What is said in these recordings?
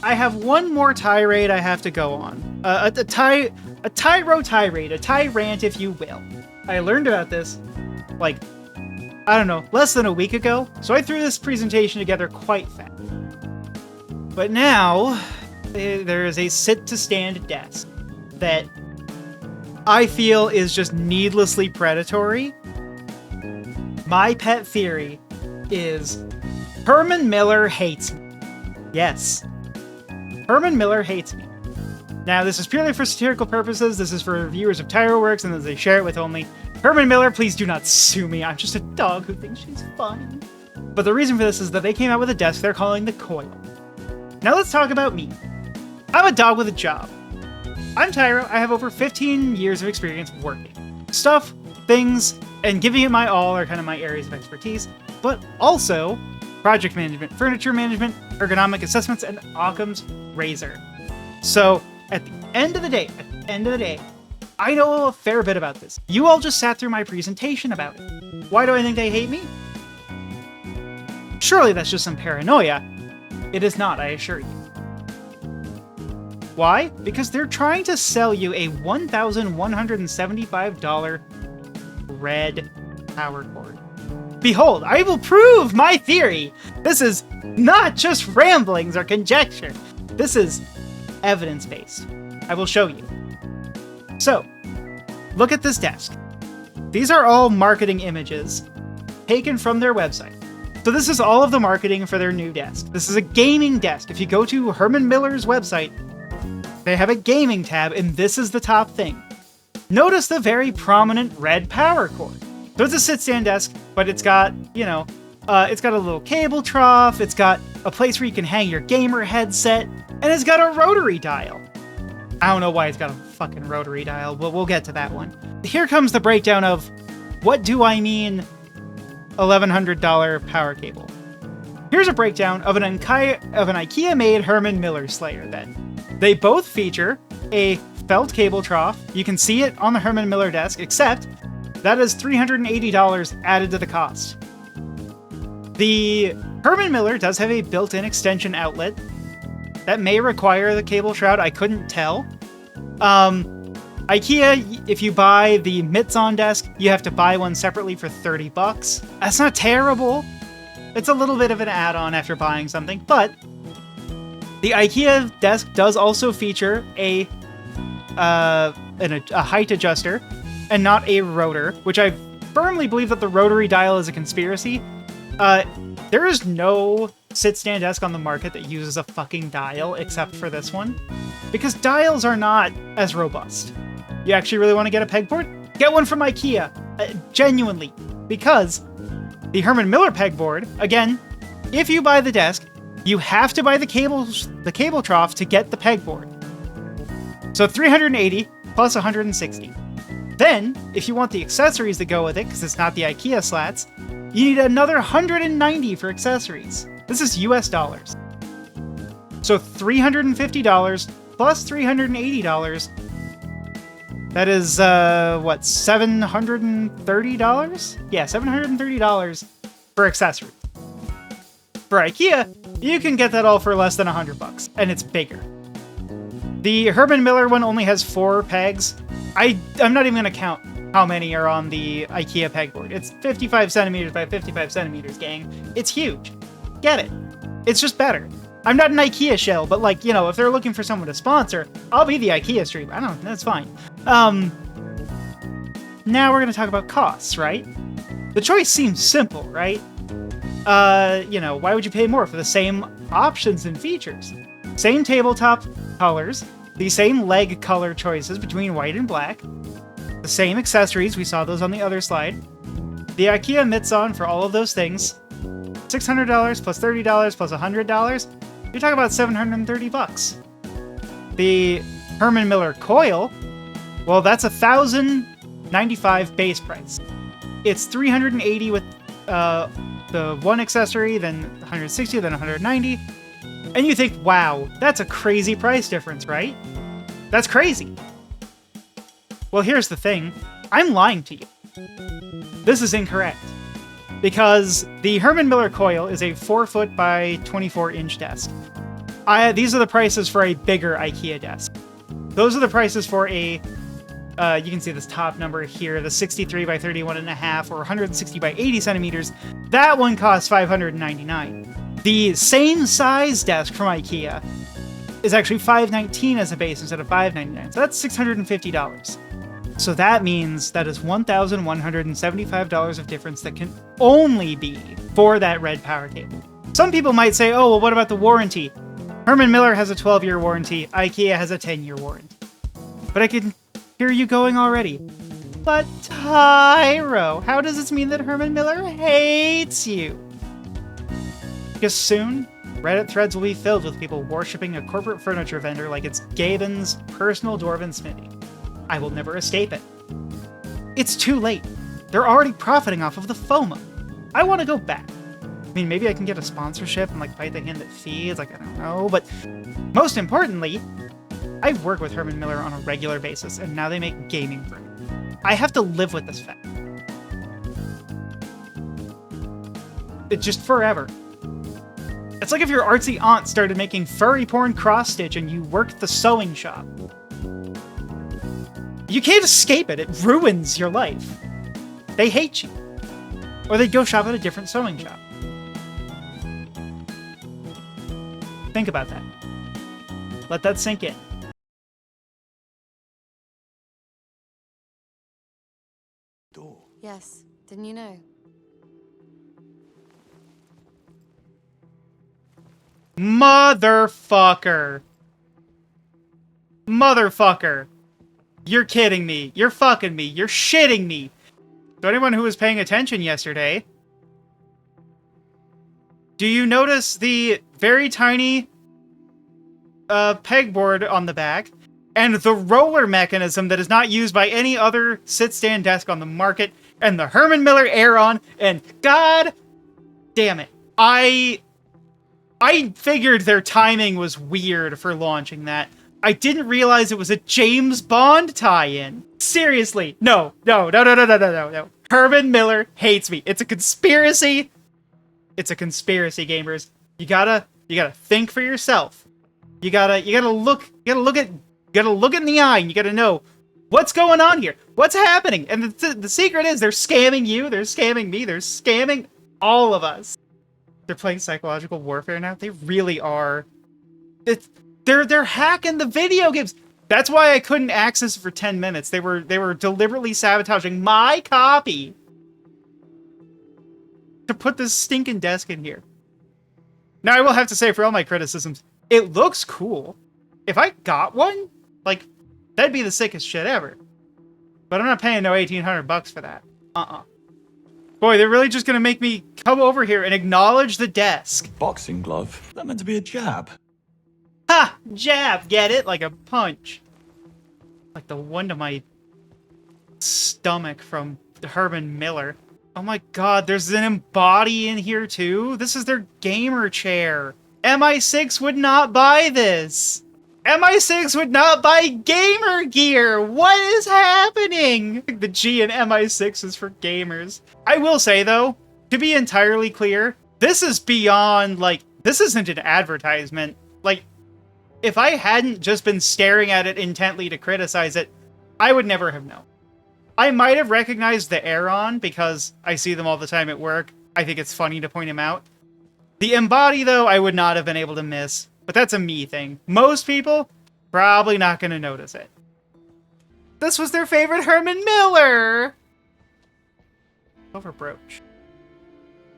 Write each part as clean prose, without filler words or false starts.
I have one more tirade I have to go on. A Tyro tirade, a tyrant, if you will. I learned about this, like, I don't know, less than a week ago, so I threw this presentation together quite fast. But now, there is a sit-to-stand desk that I feel is just needlessly predatory. My pet theory is Herman Miller hates me. Yes. Herman Miller hates me. Now, this is purely for satirical purposes. This is for viewers of TyroWorks, and they share it with only. Herman Miller, please do not sue me. I'm just a dog who thinks she's funny. But the reason for this is that they came out with a desk they're calling the Coil. Now let's talk about me. I'm a dog with a job. I'm Tyro. I have over 15 years of experience working. Stuff, things, and giving it my all are kind of my areas of expertise, but also project management, furniture management, ergonomic assessments, and Occam's razor. So at the end of the day, I know a fair bit about this. You all just sat through my presentation about it. Why do I think they hate me? Surely that's just some paranoia. It is not, I assure you. Why? Because they're trying to sell you a $1,175 red power cord. Behold, I will prove my theory! This is not just ramblings or conjecture. This is evidence-based. I will show you. So, look at this desk. These are all marketing images taken from their website. So this is all of the marketing for their new desk. This is a gaming desk. If you go to Herman Miller's website, they have a gaming tab, and this is the top thing. Notice the very prominent red power cord. So it's a sit-stand desk, but it's got, it's got a little cable trough, it's got a place where you can hang your gamer headset, and it's got a rotary dial. I don't know why it's got a fucking rotary dial, but we'll get to that one. Here comes the breakdown of what do I mean $1,100 power cable. Here's a breakdown of an IKEA-made Herman Miller Slayer then. They both feature a felt cable trough. You can see it on the Herman Miller desk, except that is $380 added to the cost. The Herman Miller does have a built-in extension outlet that may require the cable shroud. I couldn't tell. IKEA, if you buy the Mitts-on desk, you have to buy one separately for $30. That's not terrible. It's a little bit of an add-on after buying something, but the IKEA desk does also feature a height adjuster and not a rotor, which I firmly believe that the rotary dial is a conspiracy. There is no sit-stand desk on the market that uses a fucking dial except for this one, because dials are not as robust. You actually really want to get a pegboard? Get one from IKEA, genuinely, because the Herman Miller pegboard, again, if you buy the desk, you have to buy the cable trough to get the pegboard. So $380 plus $160. Then, if you want the accessories that go with it, because it's not the IKEA slats, you need another $190 for accessories. This is US dollars. So $350 plus $380. That is, what, $730? Yeah, $730 for accessories. For IKEA, you can get that all for less than $100, and it's bigger. The Herman Miller one only has 4 pegs. I'm not even going to count how many are on the IKEA pegboard. It's 55 centimeters by 55 centimeters, gang. It's huge. Get it. It's just better. I'm not an IKEA shell, but like, if they're looking for someone to sponsor, I'll be the IKEA stream. I don't know, that's fine. Now we're going to talk about costs, right? The choice seems simple, right? Why would you pay more for the same options and features? Same tabletop colors, the same leg color choices between white and black, the same accessories, we saw those on the other slide, the IKEA Mitts-on for all of those things, $600 plus $30 plus $100, you're talking about $730. The Herman Miller Coil, well, that's $1,095 base price. It's $380 with the one accessory, then $160, then $190. And you think, wow, that's a crazy price difference, right? That's crazy. Well, here's the thing. I'm lying to you. This is incorrect. Because the Herman Miller Coil is a 4-foot by 24-inch desk. These are the prices for a bigger IKEA desk. Those are the prices for a, you can see this top number here, the 63 by 31.5 or 160 by 80 centimeters. That one costs $599. The same size desk from IKEA is actually $519 as a base instead of $599. So that's $650. So that means that is $1,175 of difference that can only be for that red power cable. Some people might say, oh, well, what about the warranty? Herman Miller has a 12-year warranty. IKEA has a 10-year warranty. But I can hear you going already. But Tyro, how does this mean that Herman Miller hates you? Because soon, Reddit threads will be filled with people worshipping a corporate furniture vendor like it's Gaben's personal dwarven smithy. I will never escape it. It's too late. They're already profiting off of the FOMO. I want to go back. I mean, maybe I can get a sponsorship and like bite the hand that feeds, like I don't know, but most importantly, I work with Herman Miller on a regular basis, and now they make gaming for me. I have to live with this fact. It's just forever. It's like if your artsy aunt started making furry porn cross-stitch and you worked the sewing shop. You can't escape it. It ruins your life. They hate you. Or they'd go shop at a different sewing shop. Think about that. Let that sink in. Yes, didn't you know? Motherfucker. Motherfucker. You're kidding me. You're fucking me. You're shitting me. To anyone who was paying attention yesterday, do you notice the very tiny pegboard on the back and the roller mechanism that is not used by any other sit-stand desk on the market, and the Herman Miller Aeron, and god damn it. I figured their timing was weird for launching that. I didn't realize it was a James Bond tie-in. Seriously. No. Herman Miller hates me. It's a conspiracy. It's a conspiracy, gamers. You gotta think for yourself. You gotta look in the eye, and you gotta know what's going on here. What's happening? And the secret is they're scamming you, they're scamming me, they're scamming all of us. They're playing psychological warfare now. They really are. They're hacking the video games. That's why I couldn't access it for 10 minutes. They were deliberately sabotaging my copy to put this stinking desk in here. Now I will have to say, for all my criticisms, it looks cool. If I got one, like, that'd be the sickest shit ever. But I'm not paying no $1,800 for that. Boy, they're really just gonna make me come over here and acknowledge the desk. Boxing glove? That meant to be a jab. Ha! Jab! Get it? Like a punch. Like the one to my stomach from Herman Miller. Oh my god, there's an embody in here too? This is their gamer chair. MI6 would not buy this. MI6 would not buy gamer gear. What is happening? The G in MI6 is for gamers. I will say though, to be entirely clear, this is beyond, like, this isn't an advertisement. Like, if I hadn't just been staring at it intently to criticize it, I would never have known. I might have recognized the Aeron because I see them all the time at work. I think it's funny to point them out. The embody, though, I would not have been able to miss. But that's a me thing. Most people, probably not going to notice it. This was their favorite Herman Miller! Silver brooch.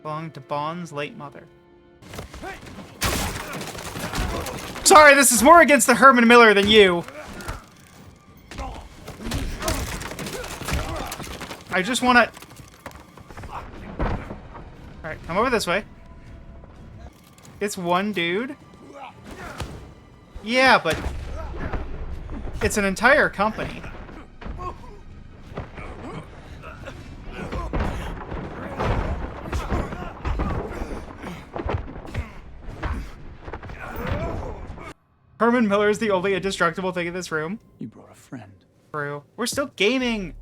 Belonged to Bond's late mother. Sorry, this is more against the Herman Miller than you. I just want to... Alright, come over this way. It's one dude. Yeah, but... it's an entire company. Herman Miller is the only indestructible thing in this room. You brought a friend. True. We're still gaming.